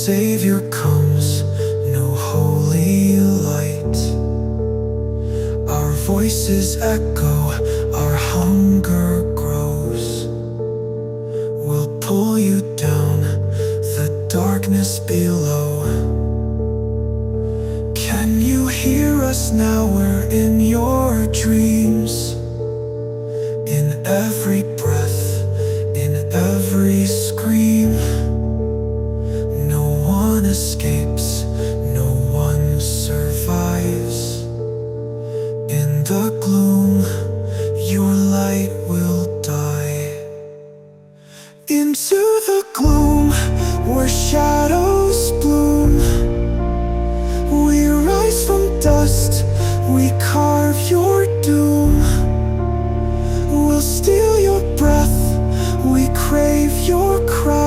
Savior comes, no holy light. Our voices echo, our hunger grows. We'll pull you down, the darkness below. Can you hear us now? We're in your dreams. In every breath, in every scream. No one escapes, no one survives. In the gloom, your light will die. Into the gloom, where shadows bloom, we rise from dust, we carve your doom. We'll steal your breath, we crave your cry.